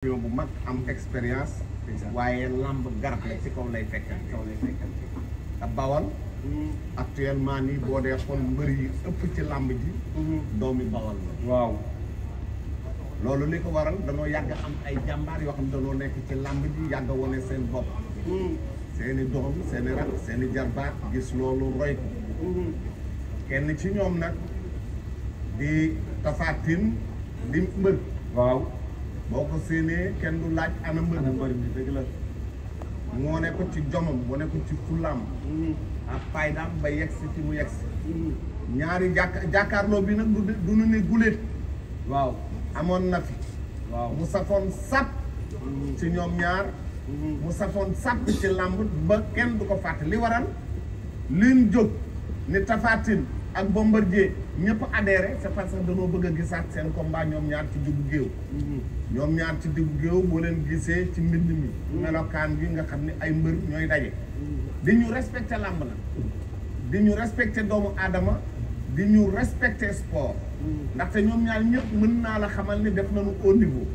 bu mag am expérience waaye lamb garab la ci kaw lay fekkal te Bawol actuellement nii boo dee xool mbër yi ëpp ci lamb ji doomi Bawol la waaw loolu li ko waral danoo yàgg am ay jàmbaar yoo xam ne danoo nekk ci lamb ji yàgg wane seen bopp seeni doom seeni rak seeni jarbaat gis loolu roy ko kenn ci ñoom nag di Tapha Tine di mbër waaw boo ko séenee kenn du laaj ana mbër mi dëgg la moo ne ko ci jomam moo ne ko ci fullaam ak faydaam ba yegsi ci mu yegsi ñaari jàkkaarloo bi nag du nu ne guléet waaw amoon na fi waaw mu safoon sàpp ci ñoom ñaar mu safoon sàpp ci làmb ba kenn du ko fàtte li waral liñ jóg ni Tapha Tine ak Bombardier ñëpp adhéré c'est parce que dañoo bëgg a gisaat seen combat ñoom ñaar ci diggu géew ñoom ñaar ci diggu géew boo leen gisee ci mbind mi melokaan bi nga xam ne ay mbër ñooy daje di ñu respecté làmb la di ñu respecté doomu aadama di ñu respecté sport ndaxte ñoom ñaar ñëpp mën naa la xamal ni def nañu au niveau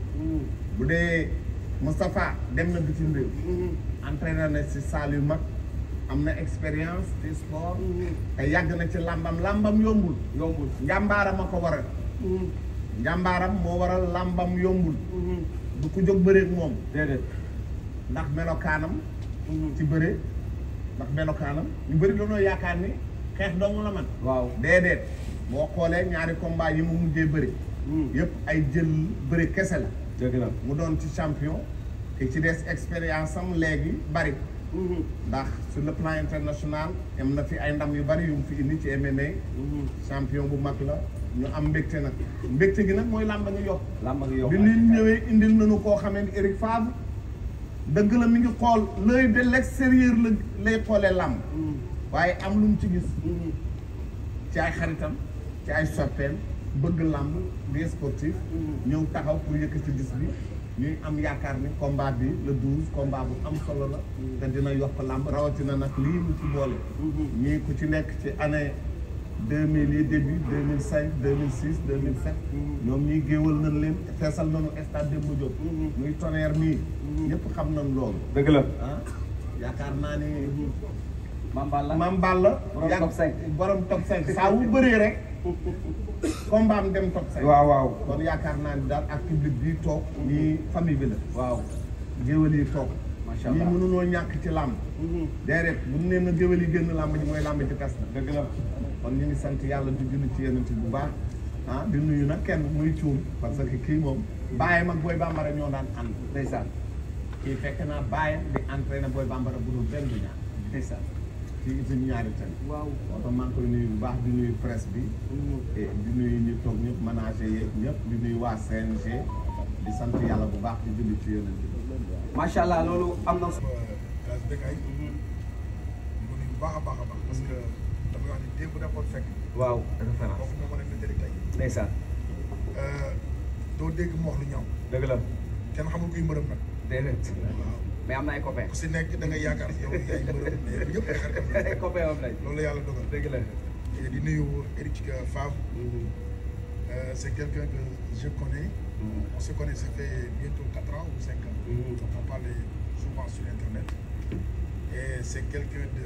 bu dee Moustapha dem na bitim réew entraîné na ci salle yu mag am na expérience ci sport te yàgg na ci làmbam yombul njàmbaaram a ko waral njàmbaaram moo waral làmbam yombul du ko jóg bëreeg moom déedéet ndax melokaanam ci bëre ndax melokaanam ñu bëri dañoo yaakaar ni xeex dong la man waaw déedéet boo xoolee ñaari combat yi mu mujjee bëri yëpp ay jël bëri kese la dëgg la mu doon ci champion te ci des expérience am léegi bari ndax sur le plan international am na fi ay ndam yu bari yu mu fi indi ci MMA champion bu mag la ñu am mbégte nag mbégte gi nag mooy làmb ngi yokk bi ñu ñëwee indil nañu koo xamee ni Eric Favre dëgg la mi ngi xool l'œil de l'extérieur la lay xoolee làmb waaye am lu mu ci gis ci ay xaritam ci ay soppeem bëgg làmb di sportif ñëw taxaw pour yëkkati bis bi ñuy am yaakaar ni combat bi le 12 combat bu am solo la te dina yokk làmb rawatina nag lii mu ci boole ñii ku ci nekk ci année 2000 yi début 2005 2006 2007 ñoom ñii géewal nañ leen feesal nañu stade Demba Diop muy Tonnerre mii ñëpp xam nañ loolu dëgg la ah yaakaar naa ni Mame Balla borom top 5 borom top 5 saa wu bëree rek combat am dem top 5 waaw kon yaakaar naa ni daal ak public bii toog ñii famille bi la waaw géwél yi toog macha ñii allah mënunoo ñàkk ci làmb déedéet bu ñu nee na géwél yi génn làmb ji mooy làmb ci tas na dëgg la kon ñu ngi sant yàlla di julli ci yeneen bu baax ah di nuyu nag kenn muy cuum parce que kii moom bàyyam ak Boy Bambara ñoo daan ànd ndeysaan kii fekk naa bàyyam di entraîné Boy Bambara bu dul benn du ñaar ndeysaan kii suñu ñaari tali waaw moo tax maa ngi koy nuyu bu baax di nuyu presse bi di nuyu ñu toog ñëpp manager yeeg ñëpp di nuyu waa CNG di sant yàlla bu baax di julli ci yeneen bi macha allah loolu am na El Hadj Bécaye bu baax a baax parce que dama wax ni démb rapport fekk waaw référence kooku moo mën a nettali tey ndeysaan doo dégg mu wax lu ñaaw dëgg la kenn xamul kuy mbërëm nag déedéet waaw mais am na ay copains ku si nekk da nga yaakaar yow yaay mbërëm mais ñëpp ay xaritam la ay copains am nañ loolu la yàlla dogal dëgg la et di nuyu Eric Favre c'est quelqu'un que je connais on se connaît ça fait bientôt 4 ans ou 5 ans on parle souvent sur internet et c'est quelqu'un de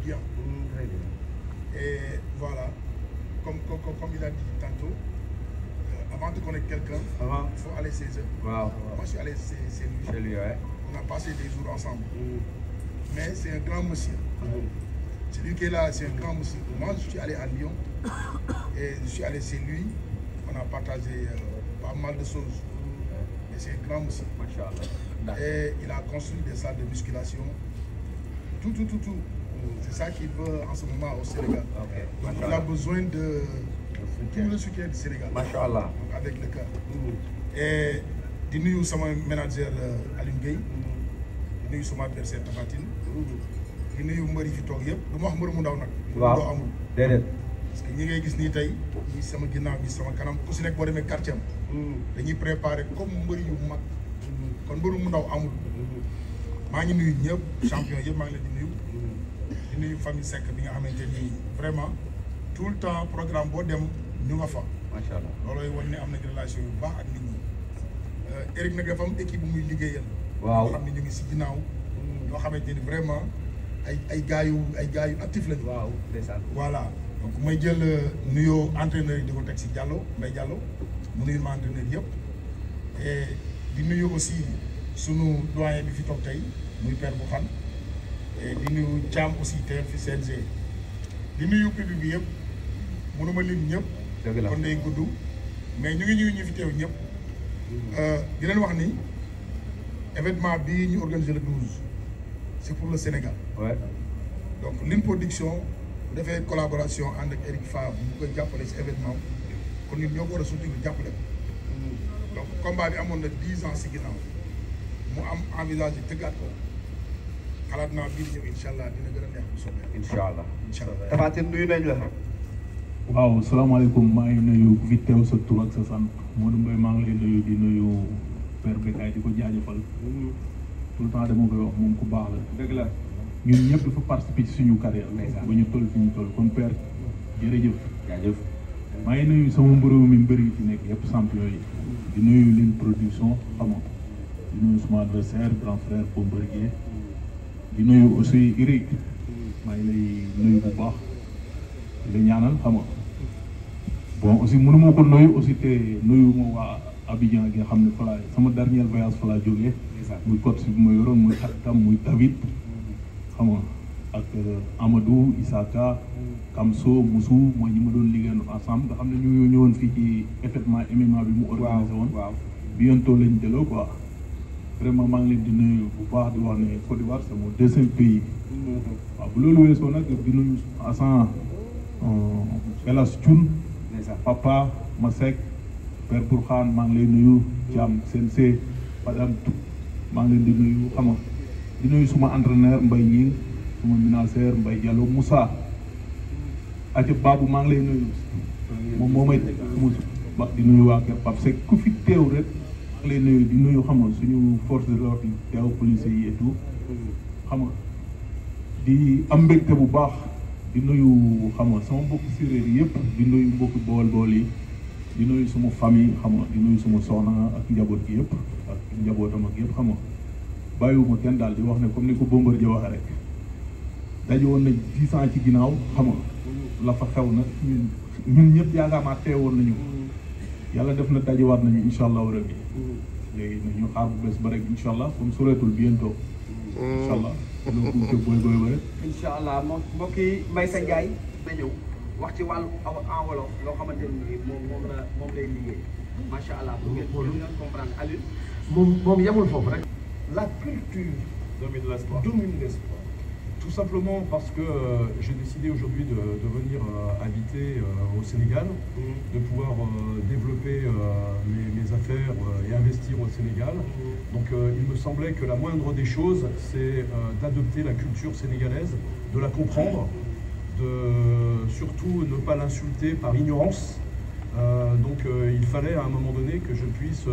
bien très bien et voilà comme il a dit tantôt avant de connaître quelqu'un il faut aller chez eux waaw moi je suis allé chez lui chez lui ouais on a passé des jours ensemble mais c'est un grand monsieur celui qui est là c'est un grand monsieur moi je suis allé à Lyon et je suis allé chez lui on a partagé pas mal de choses et c'est un grand monsieur macha allah et il a construit des salles de musculation tout c'est ça qu'il veut en ce moment au Sénégal donc il a besoin de tout le soutien du Sénégal macha allah donc avec le cœur et di nuyu sama manager Alioune Gueye di nuyu sama adversaire Tapha Tine di nuyu mbër yi fi toog yëpp du ma wax mbër mu ndaw nag waaw doo amul déedéet parce que ñi ngay gis nii tey ñi sama ginnaaw ñi sama kanam ku si nekk boo demee quartier am dañuy préparer comme mbër yu mag kon mbëru mu ndaw amul maa ngi nuyu ñëpp champion yëpp maa ngi leen di nuyu famille Seck bi nga xamante ni vraiment tout le temps programme boo dem ñu nga fa macha allah loolooy wan ne am na relation yu baax ak nit ñi Eric nag dafa am équipe bu muy liggéeyal. waaw ñoo xam ne ñu ngi si ginnaaw. ñoo xamante ni vraiment ay gars yu actif lañu. waaw ndeysaan. voilà donc may jël nuyoo entraîneur yi di ko teg si Diallo Mbaye Diallo mu nuyul ma entraîneur yëpp et di nuyu aussi sunu doyen bi fi toog tey muy père bu xan et di nuyu Thiam aussi tey fi CNG di nuyu public bi yëpp mënuma lim ñëpp. dëgg la kon day gudd mais ñu ngi ñu fi teew ñëpp. di leen wax ni événement bii ñu organisé le 12 c'est pour le Sénégal. ouais. donc Line Production bu defee collaboration ànd ak Eric Favre ñu koy jàppale si événement kon ñun ñoo ko war a soutenir jàppale ko. donc combat bi amoon na 10 ans si ginnaaw mu am envisagé tëggaat ko xalaat naa bii di ñëw incha allah dina gën a neex bu soobee. incha allah. incha allah Tapha Tine nuyu nañ la. waaw salaamaaleykum maa ngi nuyu ku fi teew sa tur ak sa sant Modou Mbaye maa ngi lay nuyu di nuyu Père Bécaye di ko jaajëfal tout le temps dama koy wax moom ku baax la. dëgg la. ñun ñëpp dafa participer ci suñu carrière ba ñu toll fi ñu toll kon Père jërëjëf. jaajëf. maa ngi nuyu sama mbërëw mi mbëri yi fi nekk yëpp champion yi di nuyu Line Production xam nga di nuyu suma adversaire grand frère Bombardier di nuyu aussi Eric maa ngi lay nuyu bu baax di la ñaanal xam nga bon aussi mënu ma ko nuyu aussi te nuyu ma waa Abidjan gi nga xam ne fa laa sama dernier voyage fa laa jógee muy coach bi ma yoroon muy xaritam muy David xam nga ak Amadou Isaka Kamso Moussou mooy ñi ma doon liggéeyandoo ensemble nga xam ne ñu ñëwoon fii ci événement MMA bi mu organisé woon bientôt lañ delloo quoi vraiment maa ngi leen di nuyu bu baax di wax ne Côte d'Ivoire c'est mon deuxième pays waaw bu loolu weesoo nag di nuyu Assane Elas Thioune papa Masek Père Bourkhane maa ngi lay nuyu Thiam Sensé Padam maa ngi leen di nuyu xam nga di nuyu suma entraîneur Mbaye Ñing suma ménagère Mbaye Diallo Moussa aca Babou maa ngi lay nuyu moom moo may ba di nuyu waa kër Pape Seck ku fi teew rek maa ngi lay nuyu di nuyu xam nga suñu force de l'ordre yi teew police yi et tout xam nga di am mbégte bu baax di nuyu xam nga sama mbokk séeréer yi yëpp di nuyu mbokk bool yi di nuyu suma famille xam nga di nuyu suma soxna ak njaboot gi yëpp ak njabootam ak yëpp xam nga bàyyiwuma kenn daal di wax ne comme ni ko Bombardier waxee rek daje woon nañ 10 ans ci ginnaaw xam nga la fa xew na ñun ñëpp yaakaar naa teewoon nañu yàlla def na dajewaat nañu incha allahu rabbi léegi nañu xaar bu bees ba rek incha allah comme soreetul bientôt incha allah loolu booy incha allah mbokk yi Mbaye Ndiaye na ñëw wax ci wàllu enveloppe loo xamante ni moom lay liggéey macha allah pour ngeen comprendre Aliou moom yemul foofu rek. La culture domine l'espoir. domine l'espoir. Tout simplement parce que j'ai décidé aujourd'hui de venir habiter au Sénégal, de pouvoir développer mes affaires et investir au Sénégal. Donc il me semblait que la moindre des choses, c'est d'adopter la culture sénégalaise, de la comprendre, de surtout ne pas l'insulter par ignorance. Donc il fallait à un moment donné que je puisse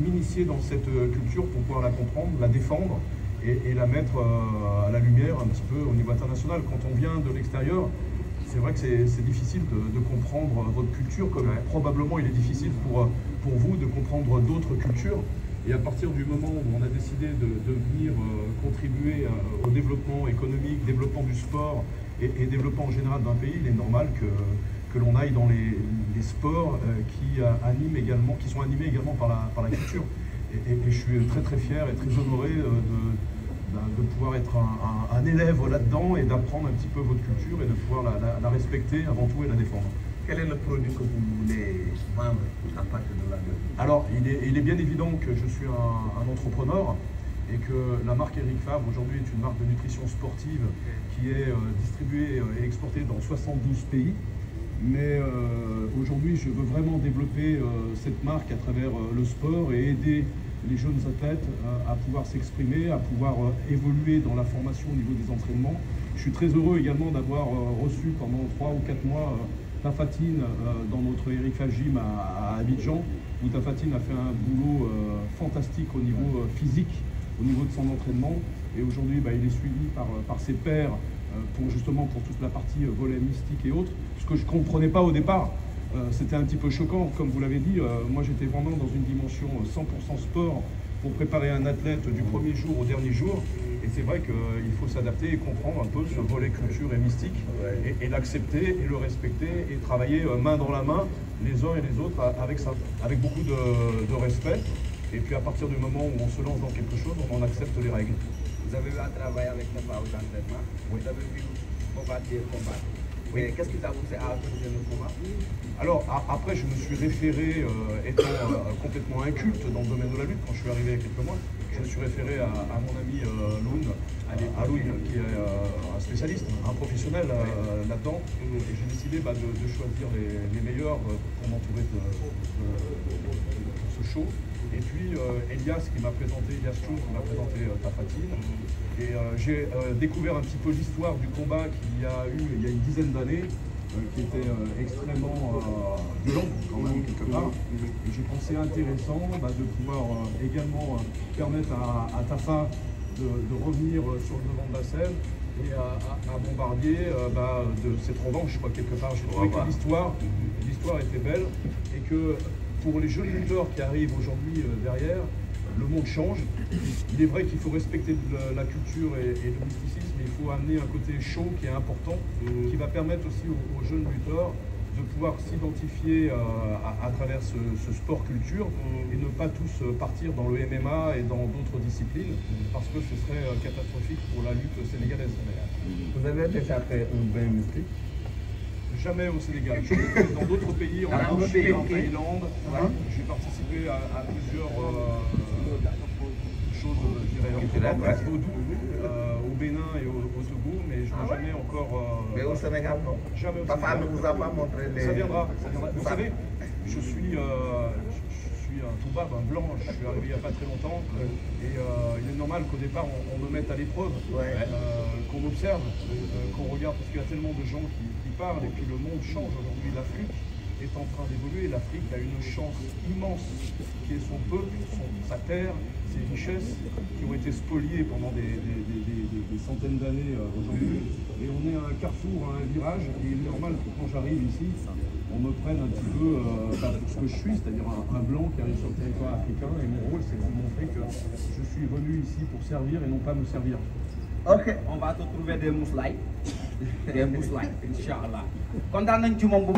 m'initier dans cette culture pour pouvoir la comprendre, la défendre et la mettre à la lumière un petit peu au niveau international. Quand on vient de l'extérieur, c'est vrai que c'est difficile de comprendre votre culture, comme probablement il est difficile pour vous de comprendre d'autres cultures. Et à partir du moment où on a décidé de venir contribuer au développement économique, développement du sport et développement en général d'un pays, il est normal que l'on aille dans les sports qui sont animés également par la culture. Et je suis très très fier et très honoré de pouvoir être un élève là-dedans et d'apprendre un petit peu votre culture et de pouvoir la respecter avant tout et la défendre. Quel est le produit que vous voulez vendre à partir de là? Alors, il est bien évident que je suis un entrepreneur et que la marque Eric Favre aujourd'hui est une marque de nutrition sportive qui est distribuée et exportée dans 72 pays. Mais aujourd'hui, je veux vraiment développer cette marque à travers le sport et aider les jeunes athlètes à pouvoir s'exprimer, à pouvoir évoluer dans la formation au niveau des entraînements. Je suis très heureux également d'avoir reçu pendant 3 ou 4 mois Tapha Tine dans notre Eric Favre Gym à Abidjan, où Tapha Tine a fait un boulot fantastique au niveau physique, au niveau de son entraînement. Et aujourd'hui, il est suivi par ses pairs pour toute la partie volet mystique et autres. Ce que je ne comprenais pas au départ, c'était un petit peu choquant, comme vous l'avez dit. Moi, j'étais vraiment dans une dimension 100% sport pour préparer un athlète du premier jour au dernier jour. Et c'est vrai qu'il faut s'adapter et comprendre un peu ce volet culture et mystique, et l'accepter et le respecter et travailler main dans la main les uns et les autres avec ça, avec beaucoup de respect. Et puis à partir du moment où on se lance dans quelque chose, on en accepte les règles. Vous avez eu à travailler avec Tafa aux entraînements. Vous avez vu Bombardier combattre. Mais qu'est-ce qui t'a poussé à organiser le combat? Alors après, je me suis référé, étant complètement inculte dans le domaine de la lutte, quand je suis arrivé il y a quelques mois, je me suis référé à mon ami Loun, qui est un spécialiste, un professionnel là-dedans, et j'ai décidé de choisir les meilleurs pour m'entourer de ce show. Et puis Elias qui m'a présenté, Elias Chouz qui m'a présenté Tafatine. Et j'ai découvert un petit peu l'histoire du combat qu'il y a eu il y a une dizaine d'années, qui était extrêmement violent quand même quelque part. Et j'ai pensé intéressant de pouvoir également permettre à Tafa de revenir sur le devant de la scène et à Bombardier de cette revanche quelque part. J'ai trouvé que l'histoire était belle et que pour les jeunes lutteurs qui arrivent aujourd'hui derrière, le monde change. Il est vrai qu'il faut respecter la culture et le mysticisme, mais il faut amener un côté show qui est important, qui va permettre aussi aux jeunes lutteurs de pouvoir s'identifier à travers ce sport culture et ne pas tous partir dans le MMA et dans d'autres disciplines, parce que ce serait catastrophique pour la lutte sénégalaise. Vous avez déjà fait un bain mystique? Jamais au Sénégal. Dans d'autres pays, en Thaïlande, j'ai participé à plusieurs choses, je dirais, au Bénin et au Togo, mais je n'ai jamais encore... Mais au Sénégal, non? Jamais au Papa Sénégal. ne vous a pas montré les... Ça viendra. Vous savez, je suis un toubab, un blanc, je suis arrivé il n'y a pas très longtemps, et il est normal qu'au départ on me mette à l'épreuve, qu'on m'observe, qu'on regarde, parce qu'il y a tellement de gens qui parlent, et puis le monde change aujourd'hui. L'Afrique est en train d'évoluer, l'Afrique a une chance immense qui est son peuple, sa terre, ses richesses qui ont été spoliées pendant des centaines d'années aujourd'hui, et on est à un carrefour, à un virage, et il est normal que quand j'arrive ici, on me prenne un petit peu pour ce que je suis, c'est-à-dire un blanc qui arrive sur le territoire africain, et mon rôle c'est de vous montrer que je suis venu ici pour servir et non pas me servir. Ok, on va te trouver des mousselines. Des mousselines, Inch'Allah. Kontaan nañ ci moom bu